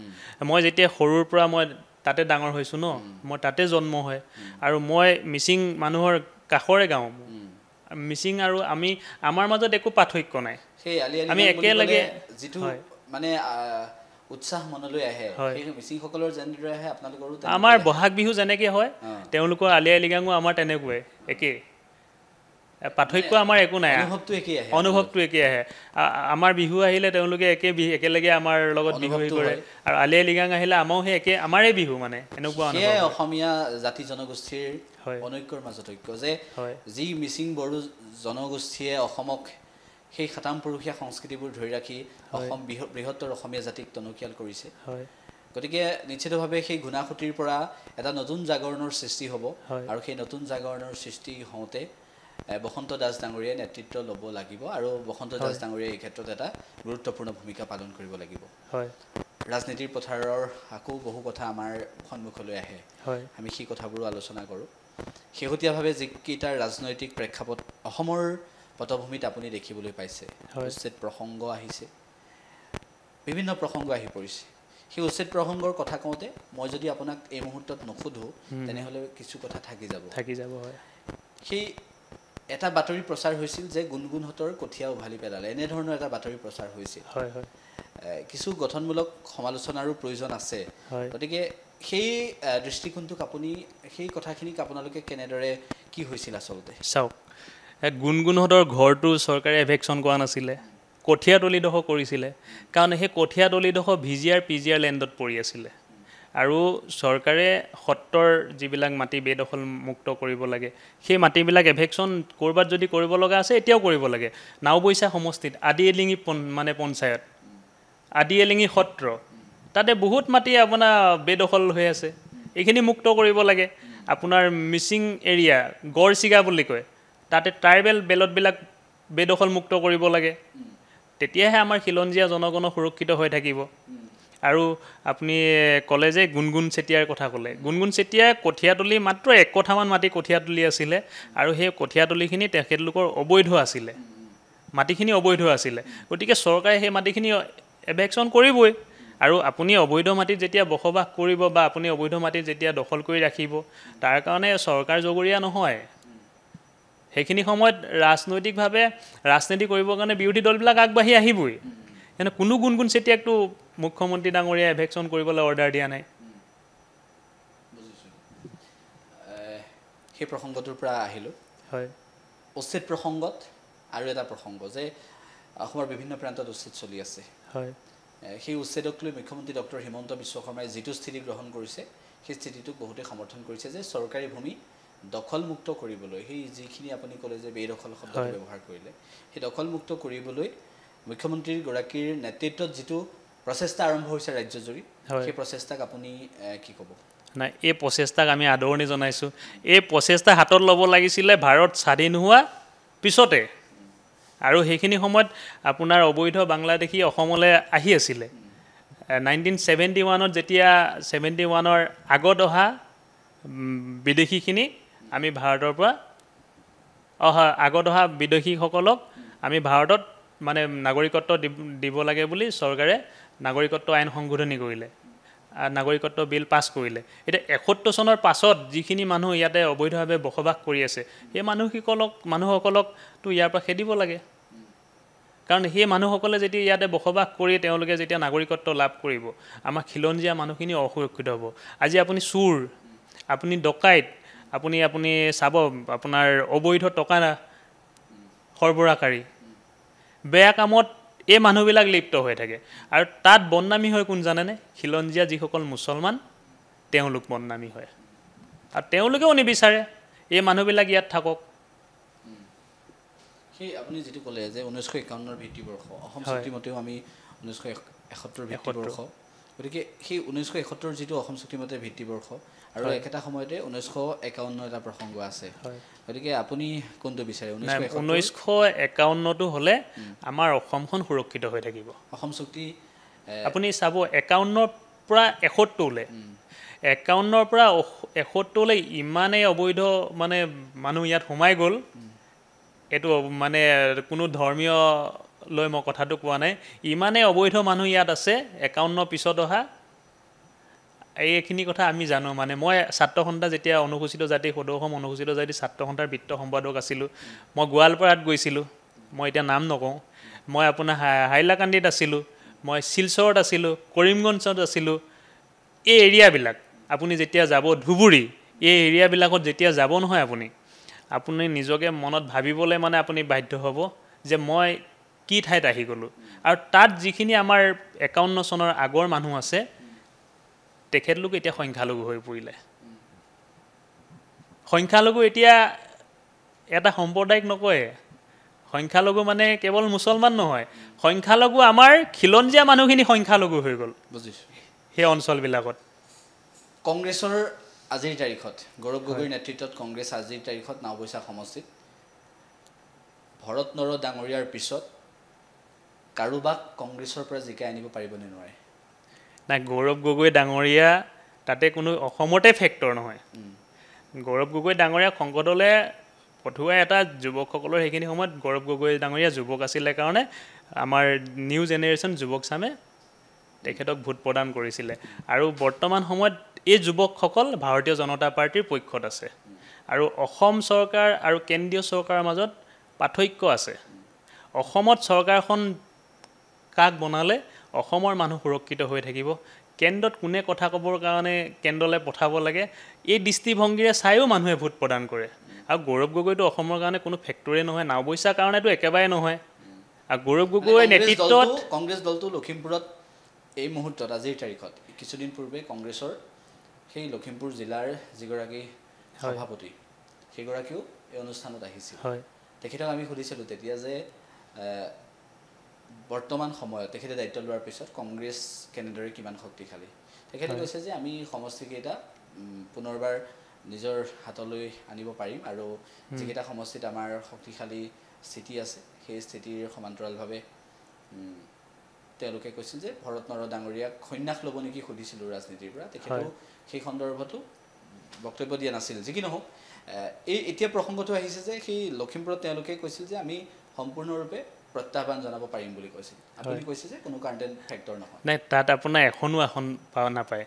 [SPEAKER 2] মই যেতিয়া সৰুৰ পৰা মই তাতে ডাঙৰ হৈছোঁ ন মই তাতে জন্ম হয় আৰু মই মিচিং মানুহৰ কাষৰে গাঁও মিচিং আৰু আমাৰ মাজত একো পাৰ্থক্য নাই আমি একেলগে
[SPEAKER 1] যিটো মানে উৎসাহ মনলৈ আহে সেই মিচিংসকলৰ যেনেদৰে আহে আপোনালোকৰো
[SPEAKER 2] আমাৰ বহাগ বিহু যেনেকৈ হয় তেওঁলোকৰ আলি আই লৃগাঙো আমাৰ তেনেকুৱাই একেই পাৰ্থক্য আমাৰ একো নাই অনুভৱটো একেই আহে আমাৰ বিহু আহিলে তেওঁলোকে একেলগে আমাৰ লগত বিহু কৰে আৰু আলি আই লৃগাং আহিলে আমাৰো সেই একে আমাৰে বিহু মানে এনেকুৱা
[SPEAKER 1] অসমীয়া জাতি জনগোষ্ঠীৰ অনৈক্যৰ মাজত ঐক্য যে যি মিচিং বড়ো জনগোষ্ঠীয়ে অসমক সেই শতামপুৰুষীয়া সংস্কৃতিবোৰ ধৰি ৰাখি অসম বৃহত্তৰ অসমীয়া জাতিক টনকিয়াল কৰিছে গতিকে নিশ্চিতভাৱে সেই ঘূনাসুতিৰ পৰা এটা নতুন জাগৰণৰ সৃষ্টি হ'ব আৰু সেই নতুন জাগৰণৰ সৃষ্টি হওঁতে বসন্ত দাস ডাঙৰীয়াই নেতৃত্ব ল'ব লাগিব আৰু বসন্ত দাস ডাঙৰীয়াই এই ক্ষেত্ৰত এটা গুৰুত্বপূৰ্ণ ভূমিকা পালন কৰিব লাগিব ৰাজনীতিৰ পথাৰৰ আকৌ বহু কথা আমাৰ সন্মুখলৈ আহে আমি সেই কথাবোৰো আলোচনা কৰোঁ শেহতীয়াভাৱে যিকেইটা ৰাজনৈতিক প্ৰেক্ষাপট অসমৰ পটভূমিত আপুনি দেখিবলৈ পাইছে উচ্ছেদ প্ৰসংগ আহিছে বিভিন্ন প্ৰসংগ আহি পৰিছে সেই উচ্ছেদ প্ৰসংগৰ কথা কওঁতে মই যদি আপোনাক এই মুহূৰ্তত নুসুধোঁ তেনেহ'লে কিছু কথা থাকি যাব সেই এটা বাতৰি প্ৰচাৰ হৈছিল যে গুণগুণহঁতৰ কঠীয়া উভালি পেলালে এনেধৰণৰ এটা বাতৰি প্ৰচাৰ হৈছিল কিছু গঠনমূলক সমালোচনাৰো প্ৰয়োজন আছে গতিকে সেই দৃষ্টিকোণটোক আপুনি সেই কথাখিনিক আপোনালোকে কেনেদৰে কি হৈছিল আচলতে
[SPEAKER 2] চাওক গুণগুণহঁতৰ ঘৰটো চৰকাৰে এভেকশ্যন কৰা নাছিলে কঠীয়াতলিডোখৰ কৰিছিলে কাৰণ সেই কঠীয়াতলিডোখৰ VGR PGR লেণ্ডত পৰি আছিলে আৰু চৰকাৰে সত্ৰৰ যিবিলাক মাটি বেদখল মুক্ত কৰিব লাগে সেই মাটিবিলাক এভেকশ্যন ক'ৰবাত যদি কৰিব লগা আছে এতিয়াও কৰিব লাগে নাওবৈচা সমষ্টিত আদি এলিঙি মানে পঞ্চায়ত আদি এলিঙি সত্ৰ তাতে বহুত মাটি আপোনাৰ বেদখল হৈ আছে এইখিনি মুক্ত কৰিব লাগে আপোনাৰ মিচিং এৰিয়া গড়চিগা বুলি কয় তাতে ট্ৰাইবেল বেলটবিলাক বেদখল মুক্ত কৰিব লাগে তেতিয়াহে আমাৰ খিলঞ্জীয়া জনগণ সুৰক্ষিত হৈ থাকিব আৰু আপুনি ক'লে যে গুণগুণ চেতিয়াৰ কথা ক'লে গুণগুণ চেতিয়াৰ কঠীয়াতলি মাত্ৰ 1 কঠামান মাটি কঠীয়াতলি আছিলে আৰু সেই কঠীয়াতলিখিনি তেখেতলোকৰ অবৈধ আছিলে মাটিখিনি অবৈধ আছিলে গতিকে চৰকাৰে সেই মাটিখিনি এভেকশ্যন কৰিবই আৰু আপুনি অবৈধ মাটিত যেতিয়া বসবাস কৰিব বা আপুনি অবৈধ মাটিত যেতিয়া দখল কৰি ৰাখিব তাৰ কাৰণে চৰকাৰ জগৰীয়া নহয় সেইখিনি সময়ত ৰাজনৈতিকভাৱে ৰাজনীতি কৰিবৰ কাৰণে বিৰোধী দলবিলাক আগবাঢ়ি আহিবই এনে কোনো গুণগুণ চেতিয়াকটো মুখ্যমন্ত্ৰী ডাঙৰীয়া এভেকশ্যন কৰিবলৈ অৰ্ডাৰ দিয়া নাই
[SPEAKER 1] সেই প্ৰসংগটোৰ পৰা আহিলোঁ উচ্ছেদ প্ৰসংগত আৰু এটা প্ৰসংগ যে অসমৰ বিভিন্ন প্ৰান্তত উচ্ছেদ চলি আছে সেই উচ্ছেদক লৈ মুখ্যমন্ত্ৰী ডক্টৰ হিমন্ত বিশ্ব শৰ্মাই যিটো স্থিতি গ্ৰহণ কৰিছে সেই স্থিতিটোক বহুতে সমৰ্থন কৰিছে যে চৰকাৰী ভূমি দখলমুক্ত কৰিবলৈ সেই যিখিনি আপুনি ক'লে যে বেদখল শব্দটো ব্যৱহাৰ কৰিলে সেই দখলমুক্ত কৰিবলৈ মুখ্যমন্ত্ৰীৰ গৰাকীৰ নেতৃত্বত যিটো প্ৰচেষ্টা আৰম্ভ হৈছে ৰাজ্যজুৰি সেই প্ৰচেষ্টাক আপুনি কি ক'ব
[SPEAKER 2] নাই এই প্ৰচেষ্টাক আমি আদৰণি জনাইছোঁ এই প্ৰচেষ্টা হাতত ল'ব লাগিছিলে ভাৰত স্বাধীন হোৱা পিছতে আৰু সেইখিনি সময়ত আপোনাৰ অবৈধ বাংলাদেশী অসমলৈ আহি আছিলে 1971ত যেতিয়া 71ৰ আগত অহা বিদেশীখিনি আমি ভাৰতৰ পৰা আগত অহা বিদেশীসকলক আমি ভাৰতত মানে নাগৰিকত্ব দিব লাগে বুলি চৰকাৰে নাগৰিকত্ব আইন সংশোধনী কৰিলে নাগৰিকত্ব বিল পাছ কৰিলে এতিয়া 71 চনৰ পাছত যিখিনি মানুহ ইয়াতে অবৈধভাৱে বসবাস কৰি আছে সেই মানুহসকলকতো ইয়াৰ পৰা খেদিব লাগে কাৰণ সেই মানুহসকলে যেতিয়া ইয়াতে বসবাস কৰি তেওঁলোকে যেতিয়া নাগৰিকত্ব লাভ কৰিব আমাৰ খিলঞ্জীয়া মানুহখিনি অসুৰক্ষিত হ'ব আজি আপুনি চুৰ আপুনি ডকাইত আপুনি চাব আপোনাৰ অবৈধ টকা সৰবৰাহকাৰী বেয়া কামত এই মানুহবিলাক লিপ্ত হৈ থাকে আৰু তাত বদনামী হয় কোন জানেনে খিলঞ্জীয়া যিসকল মুছলমান তেওঁলোক বদনামী হয় আৰু তেওঁলোকেও নিবিচাৰে এই মানুহবিলাক ইয়াত থাকক
[SPEAKER 1] সেই আপুনি যেটো ক'লে যে 1951 ভিত্তিবৰ্ষ অসম চুক্তি মতেও আমি 1971 ভিত্তিবৰ্ষ গতিকে সেই 1971 যেটো অসম চুক্তি মতে ভিত্তিবৰ্ষ আৰু একেটা সময়তে 1951 এটা প্ৰসংগ আছে গতিকে আপুনি কোনটো বিচাৰে
[SPEAKER 2] 1951 টো হলে আমাৰ অসমখন সুৰক্ষিত হৈ থাকিব
[SPEAKER 1] অসম চুক্তি
[SPEAKER 2] আপুনি চাব 51 পৰা 71 লে 51 পৰা 71 লে ইমানে অবৈধ মানে মানুহ ইয়াত সোমাই গল এটো মানে কোনো ধৰ্মীয় লৈ মই কথাটো কোৱা নাই ইমানে অবৈধ মানুহ ইয়াত আছে 51 পিছত অহা এইখিনি কথা আমি জানো মানে মই ছাত্ৰ সন্থা যেতিয়া অনুসূচিত জাতি সদৌসম অনুসূচিত জাতি ছাত্ৰ সন্থাৰ বিত্ত সম্পাদক আছিলো মই গোৱালপাৰাত গৈছিলো মই এতিয়া নাম নকওঁ মই আপোনাৰ হাইলাকান্দিত আছিলো মই শিলচৰত আছিলো কৰিমগঞ্জত আছিলো এই এৰিয়াবিলাক আপুনি যেতিয়া যাব ধুবুৰী এই এৰিয়াবিলাকত যেতিয়া যাব নহয় আপুনি নিজকে মনত ভাবিবলৈ মানে আপুনি বাধ্য হ'ব যে মই কি ঠাইত আহি গলো আৰু তাত যিখিনি আমাৰ 51 চনৰ আগৰ মানুহ আছে তেখেতলোক এতিয়া সংখ্যালঘু হৈ পৰিলে সংখ্যালঘু এতিয়া এটা সম্প্ৰদায়ক নকয় সংখ্যালঘু মানে কেৱল মুছলমান নহয় সংখ্যালঘু আমাৰ খিলঞ্জীয়া মানুহখিনি সংখ্যালঘু হৈ গল
[SPEAKER 1] বুজিছো
[SPEAKER 2] সেই অঞ্চলবিলাকত
[SPEAKER 1] কংগ্ৰেছৰ আজিৰ তাৰিখত গৌৰৱ গগৈৰ নেতৃত্বত কংগ্ৰেছ আজিৰ তাৰিখত নাওবৈচা সমষ্টিত ভৰত নৰ ডাঙৰীয়াৰ পিছত কাৰোবাক কংগ্ৰেছৰ পৰা জিকাই আনিব পাৰিব নে নোৱাৰে
[SPEAKER 2] না গৌৰৱ গগৈ ডাঙৰীয়া তাতে কোনো অসমতে ফেক্টৰ নহয় গৌৰৱ গগৈ ডাঙৰীয়া সংগঠনলে পঠুৱা এটা যুৱকসকলৰ সেইখিনি সময়ত গৌৰৱ গগৈ ডাঙৰীয়া যুৱক আছিলে কাৰণে আমাৰ নিউ জেনেৰেশ্যন যুৱক চামে তেখেতক ভোট প্ৰদান কৰিছিলে আৰু বৰ্তমান সময়ত এই যুৱকসকল ভাৰতীয় জনতা পাৰ্টিৰ পক্ষত আছে আৰু অসম চৰকাৰ আৰু কেন্দ্ৰীয় চৰকাৰৰ মাজত পাৰ্থক্য আছে অসমত চৰকাৰখন কাক বনালে অসমৰ মানুহ সুৰক্ষিত হৈ থাকিব কেন্দ্ৰত কোনে কথা ক'বৰ কাৰণে কেন্দ্ৰলৈ পঠাব লাগে এই দৃষ্টিভংগীৰে চাইও মানুহে ভোট প্ৰদান কৰে আৰু গৌৰৱ গগৈটো অসমৰ কাৰণে কোনো ফেক্টৰী নহয় নাওবৈচা কাৰণেটো একেবাৰে নহয় আৰু গৌৰৱ গগৈ নেতৃত্বত
[SPEAKER 1] কংগ্ৰেছ দলটো লখিমপুৰত এই মুহূৰ্তত আজিৰ তাৰিখত কিছুদিন পূৰ্বে কংগ্ৰেছৰ সেই লখিমপুৰ জিলাৰ যিগৰাকী সভাপতি সেইগৰাকীও এই অনুষ্ঠানত আহিছিল তেখেতক আমি সুধিছিলোঁ তেতিয়া যে বৰ্তমান সময়ত তেখেতে দায়িত্ব লোৱাৰ পিছত কংগ্ৰেছ কেনেদৰে কিমান শক্তিশালী তেখেতে কৈছে যে আমি সমষ্টিকেইটা পুনৰবাৰ নিজৰ হাতলৈ আনিব পাৰিম আৰু যিকেইটা সমষ্টিত আমাৰ শক্তিশালী স্থিতি আছে সেই স্থিতিৰ সমান্তৰালভাৱে তেওঁলোকে কৈছিল যে ভৰত নৰ ডাঙৰীয়াক সন্ন্যাস ল'ব নেকি সুধিছিলোঁ ৰাজনীতিৰ পৰা তেখেতেও সেই সন্দৰ্ভতো বক্তব্য দিয়া নাছিল যি কি নহওক এই এতিয়া প্ৰসংগটো আহিছে যে সেই লখিমপুৰত তেওঁলোকে কৈছিল যে আমি সম্পূৰ্ণৰূপে প্ৰত্যাহ্বান জনাব পাৰিম বুলি কৈছিল আপুনি কৈছে যে কোনো কাৰণতে ফেক্টৰ নহয়
[SPEAKER 2] নাই তাত আপোনাৰ এখনো আসন পাওয়া নাপায়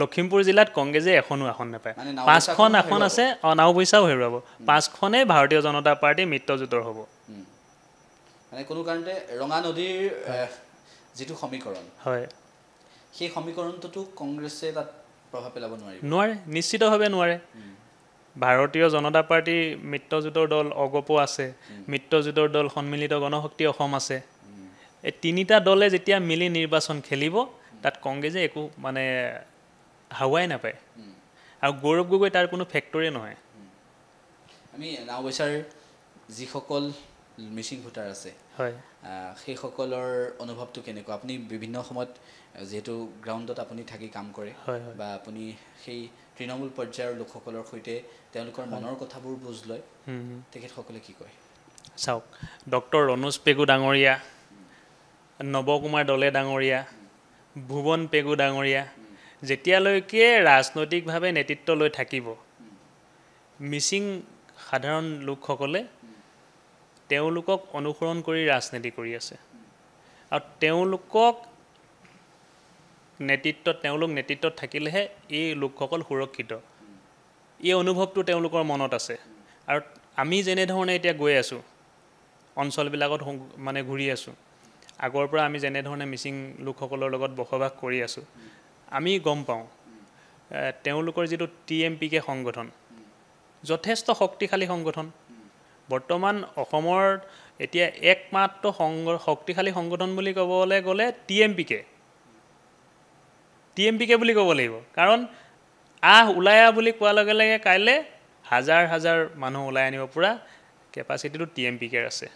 [SPEAKER 2] লখিমপুৰ জিলাত কংগ্ৰেছে এখনো আসন নাপায় 5খন আসন আছে নাওবৈচাও হেৰুৱাব 5খনে ভাৰতীয় জনতা পাৰ্টি মিত্ৰজোঁটৰ হ'ব
[SPEAKER 1] মানে কোনো কাৰণতে ৰঙা নদীৰ যেটো সমীকৰণ হয় সেই সমীকৰণটো কংগ্ৰেছে তাত প্ৰভাৱ পেলাব নোৱাৰে
[SPEAKER 2] নিশ্চিতভাৱে নোৱাৰে ভাৰতীয় জনতা পাৰ্টি মিত্ৰজোঁটৰ দল অগপ আছে মিত্ৰজোঁটৰ দল সন্মিলিত গণশক্তি অসম আছে এই তিনিটা দলে যেতিয়া মিলি নিৰ্বাচন খেলিব তাত কংগ্ৰেছে একো মানে হাৱাই নাপায় আৰু গৌৰৱ গগৈ তাৰ কোনো ফেক্টৰী নহয়
[SPEAKER 1] আমি নাওবৈচাৰ যিসকল মিচিং ভোটাৰ আছে
[SPEAKER 2] হয়
[SPEAKER 1] সেইসকলৰ অনুভৱটো কেনেকুৱা আপুনি বিভিন্ন সময়ত যেহেতু গ্ৰাউণ্ডত আপুনি থাকি কাম কৰে বা আপুনি সেই তৃণমূল পৰ্যায়ৰ লোকসকলৰ সৈতে তেওঁলোকৰ মনৰ কথাবোৰ বুজ লয় তেখেতসকলে কি কয়
[SPEAKER 2] চাওক ডক্টৰ ৰণোজ পেগু ডাঙৰীয়া নৱকুমাৰ দলে ডাঙৰীয়া ভুৱন পেগু ডাঙৰীয়া যেতিয়ালৈকে ৰাজনৈতিকভাৱে নেতৃত্ব লৈ থাকিব মিচিং সাধাৰণ লোকসকলে তেওঁলোকক অনুসৰণ কৰি ৰাজনীতি কৰি আছে আৰু তেওঁলোক নেতৃত্বত থাকিলেহে এই লোকসকল সুৰক্ষিত এই অনুভৱটো তেওঁলোকৰ মনত আছে আৰু আমি যেনে ধৰণে এতিয়া গৈ আছো অঞ্চলবিলাকত মানে ঘূৰি আছো আগৰ পৰা আমি যেনে ধৰণে মিচিং লোকসকলৰ লগত বসবাস কৰি আছো আমি গম পাওঁ তেওঁলোকৰ যেটো টিএমপিকে সংগঠন যথেষ্ট শক্তিশালী সংগঠন বৰ্তমান অসমৰ এতিয়া একমাত্ৰ শক্তিশালী সংগঠন বুলি ক'বলৈ গ'লে টিএমপিকে বুলি ক'ব লাগিব কাৰণ ওলায়া বুলি কোৱাৰ লগে লগে কাইলে হাজাৰ হাজাৰ মানুহ ওলাই আনিব পুৰা কেপাচিটিটো টিএমপিকে আছে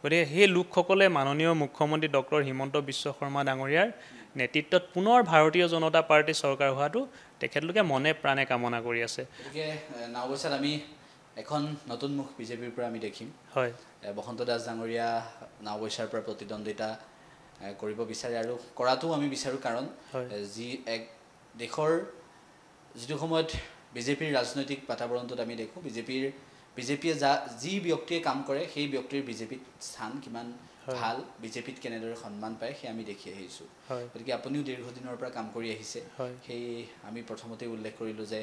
[SPEAKER 2] গতিকে সেই লোকসকলে মাননীয় মুখ্যমন্ত্ৰী ডক্টৰ হিমন্ত বিশ্ব শৰ্মা ডাঙৰীয়াৰ নেতৃত্বত পুনৰ ভাৰতীয় জনতা পাৰ্টি চৰকাৰ হোৱাটো তেখেতলোকে মনে প্ৰাণে কামনা কৰি আছে।
[SPEAKER 1] গতিকে নাওবৈচাত আমি এখন নতুন মুখ বিজেপিৰ পৰা আমি দেখিম।
[SPEAKER 2] হয়,
[SPEAKER 1] বসন্ত দাস ডাঙৰীয়া নাওবৈচাৰ পৰা প্ৰতিদ্বন্দ্বিতা কৰিব বিচাৰে আৰু কৰাটো আমি বিচাৰোঁ, কাৰণ যি এক দেশৰ যিটো সময়ত বিজেপিৰ ৰাজনৈতিক বাতাবৰণটোত আমি দেখোঁ বিজেপিয়ে যি ব্যক্তিয়ে কাম কৰে সেই ব্যক্তিৰ বিজেপিত স্থান কিমান ভাল, বিজেপিত কেনেদৰে সন্মান পায় সেই আমি দেখি আহিছোঁ। গতিকে আপুনিও দীৰ্ঘদিনৰ পৰা কাম কৰি আহিছে, সেই আমি প্ৰথমতে উল্লেখ কৰিলোঁ যে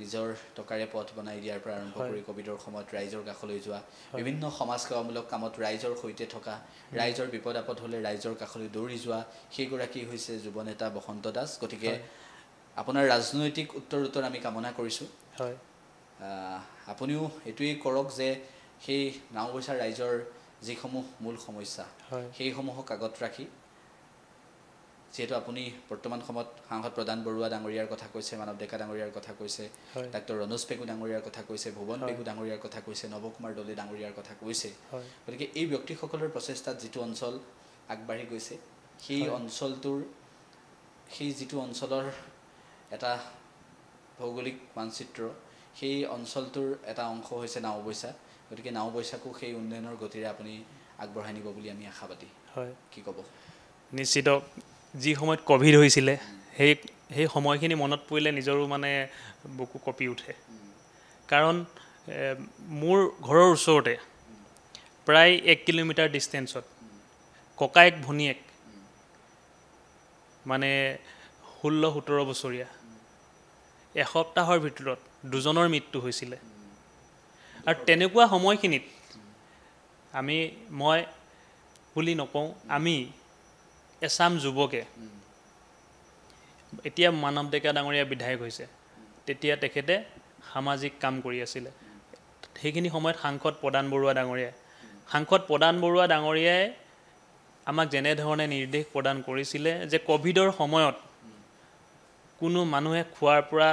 [SPEAKER 1] নিজৰ টকাৰে পথ বনাই দিয়াৰ পৰা আৰম্ভ কৰি ক'ভিডৰ সময়ত ৰাইজৰ কাষলৈ যোৱা, বিভিন্ন সমাজ সেৱামূলক কামত ৰাইজৰ সৈতে থকা, ৰাইজৰ বিপদ আপদ হ'লে ৰাইজৰ কাষলৈ দৌৰি যোৱা, সেইগৰাকী হৈছে যুৱ নেতা বসন্ত দাস। গতিকে আপোনাৰ ৰাজনৈতিক উত্তৰ আমি কামনা কৰিছোঁ। আপুনিও এইটোৱেই কৰক যে সেই নাওবৈচাৰ ৰাইজৰ যিসমূহ মূল সমস্যা সেইসমূহক আগত ৰাখি, যিহেতু আপুনি বৰ্তমান সময়ত সাংসদ প্ৰদান বৰুৱা ডাঙৰীয়াৰ কথা কৈছে, মানৱ ডেকা ডাঙৰীয়াৰ কথা কৈছে, ডাক্তৰ ৰনোজ পেগু ডাঙৰীয়াৰ কথা কৈছে, ভুৱন পেগু ডাঙৰীয়াৰ কথা কৈছে, নৱকুমাৰ দলে ডাঙৰীয়াৰ কথা কৈছে। গতিকে এই ব্যক্তিসকলৰ প্ৰচেষ্টাত যিটো অঞ্চল আগবাঢ়ি গৈছে, সেই অঞ্চলটোৰ যিটো অঞ্চলৰ এটা ভৌগোলিক মানচিত্ৰ, সেই অঞ্চলটোৰ এটা অংশ হৈছে নাওবৈচা। গতিকে নাওবৈচাকো সেই উন্নয়নৰ গতিৰে আপুনি আগবঢ়াই নিব বুলি আমি আশাবাদী। কি ক'ব?
[SPEAKER 2] নিশ্চিত। যি সময়ত ক'ভিড হৈছিলে সেই সময়খিনি মনত পৰিলে নিজৰো মানে বুকু কঁপি উঠে, কাৰণ মোৰ ঘৰৰ ওচৰতে প্ৰায় 1 কিলোমিটাৰ ডিষ্টেঞ্চত ককায়েক ভনীয়েক মানে 16-17 বছৰীয়া এসপ্তাহৰ ভিতৰত 2জনৰ মৃত্যু হৈছিলে। আৰু তেনেকুৱা সময়খিনিত মই বুলি নকওঁ, আমি এছাম যুৱকে, এতিয়া মানৱ ডেকা ডাঙৰীয়া বিধায়ক হৈছে, তেতিয়া তেখেতে সামাজিক কাম কৰি আছিলে। সেইখিনি সময়ত সাংসদ প্ৰদান বৰুৱা ডাঙৰীয়াই আমাক যেনেধৰণে নিৰ্দেশ প্ৰদান কৰিছিলে যে ক'ভিডৰ সময়ত কোনো মানুহে খোৱাৰ পৰা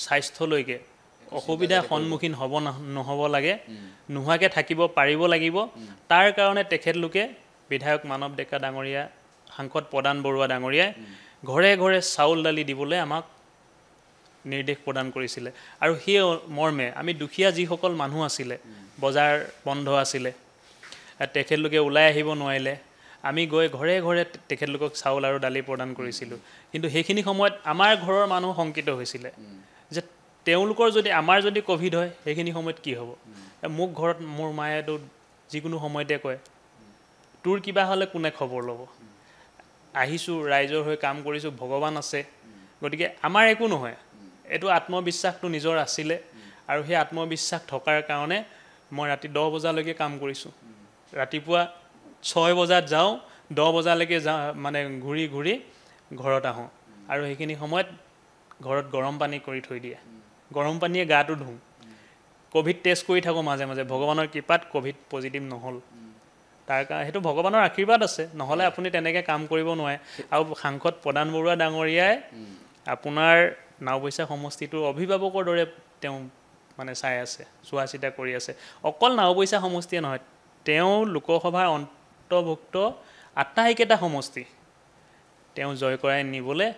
[SPEAKER 2] স্বাস্থ্যলৈকে অসুবিধাৰ সন্মুখীন নহ'ব লাগে, নোহোৱাকৈ থাকিব পাৰিব লাগিব। তাৰ কাৰণে তেখেতলোকে বিধায়ক মানৱ ডেকা ডাঙৰীয়া, সাংসদ প্ৰদান বৰুৱা ডাঙৰীয়াই ঘৰে ঘৰে চাউল দালি দিবলৈ আমাক নিৰ্দেশ প্ৰদান কৰিছিলে। আৰু সেই মৰ্মে আমি দুখীয়া যিসকল মানুহ আছিলে, বজাৰ বন্ধ আছিলে, তেখেতলোকে ওলাই আহিব নোৱাৰিলে, আমি গৈ ঘৰে ঘৰে তেখেতলোকক চাউল আৰু দালি প্ৰদান কৰিছিলোঁ। কিন্তু সেইখিনি সময়ত আমাৰ ঘৰৰ মানুহ শংকিত হৈছিলে যে তেওঁলোকৰ আমাৰ যদি ক'ভিড হয় সেইখিনি সময়ত কি হ'ব। মোক ঘৰত মোৰ মায়েতো যিকোনো সময়তে কয়, তোৰ কিবা হ'লে কোনে খবৰ ল'ব, আহিছোঁ ৰাইজৰ হৈ কাম কৰিছোঁ, ভগৱান আছে, গতিকে আমাৰ একো নহয়। এইটো আত্মবিশ্বাসটো নিজৰ আছিলে, আৰু সেই আত্মবিশ্বাস থকাৰ কাৰণে মই ৰাতি 10 বজালৈকে কাম কৰিছোঁ। ৰাতিপুৱা 6 বজাত যাওঁ, 10 বজালৈকে মানে ঘূৰি ঘৰত আহোঁ। আৰু সেইখিনি সময়ত ঘৰত গৰম পানী কৰি থৈ দিয়ে, গৰম পানীয়ে গাটো ধুওঁ, ক'ভিড টেষ্ট কৰি থাকোঁ মাজে মাজে। ভগৱানৰ কৃপাত ক'ভিড পজিটিভ নহ'ল। তাৰ কাৰণে সেইটো ভগৱানৰ আশীৰ্বাদ আছে, নহ'লে আপুনি তেনেকৈ কাম কৰিব নোৱাৰে। আৰু সাংসদ প্ৰদান বৰুৱা ডাঙৰীয়াই আপোনাৰ নাওবৈচা সমষ্টিটোৰ অভিভাৱকৰ দৰে তেওঁ মানে চাই আছে, চোৱা চিতা কৰি আছে। অকল নাওবৈচা সমষ্টিয়ে নহয়, তেওঁ লোকসভাৰ অন্তৰ্ভুক্ত আটাইকেইটা সমষ্টি তেওঁ জয় কৰাই নিবলৈ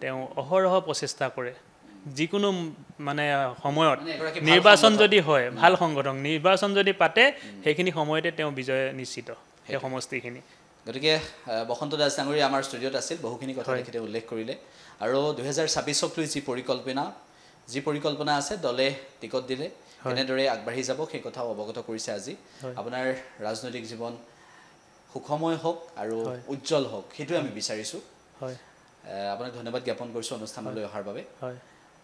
[SPEAKER 2] তেওঁ অহৰহ প্ৰচেষ্টা কৰে। যিকোনো মানে সময়ত নিৰ্বাচন যদি হয়, ভাল সংগঠন নিৰ্বাচন যদি পাতে, সেইখিনি সময়তে তেওঁ বিজয় নিশ্চিত সেই সমষ্টিখিনি।
[SPEAKER 1] গতিকে বসন্ত দাস ডাঙৰীয়া আমাৰ ষ্টুডিঅ'ত আছিল, বহুখিনি কথা তেখেতে উল্লেখ কৰিলে। আৰু 2026ক লৈ যি পৰিকল্পনা আছে, দলে টিকট দিলে কেনেদৰে আগবাঢ়ি যাব সেই কথাও অৱগত কৰিছে আজি। আপোনাৰ ৰাজনৈতিক জীৱন সুখময় হওক আৰু উজ্জ্বল হওক, সেইটোৱে আমি বিচাৰিছোঁ। আপোনাক ধন্যবাদ জ্ঞাপন কৰিছোঁ অনুষ্ঠানলৈ অহাৰ বাবে।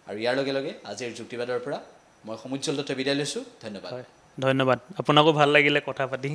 [SPEAKER 1] আৰু ইয়াৰ লগে লগে আজিৰ যুক্তিবাদৰ পৰা মই সমুজ্জ্বল দত্তই বিদায় লৈছোঁ। ধন্যবাদ।
[SPEAKER 2] ধন্যবাদ, আপোনাকো ভাল লাগিলে কথা পাতি।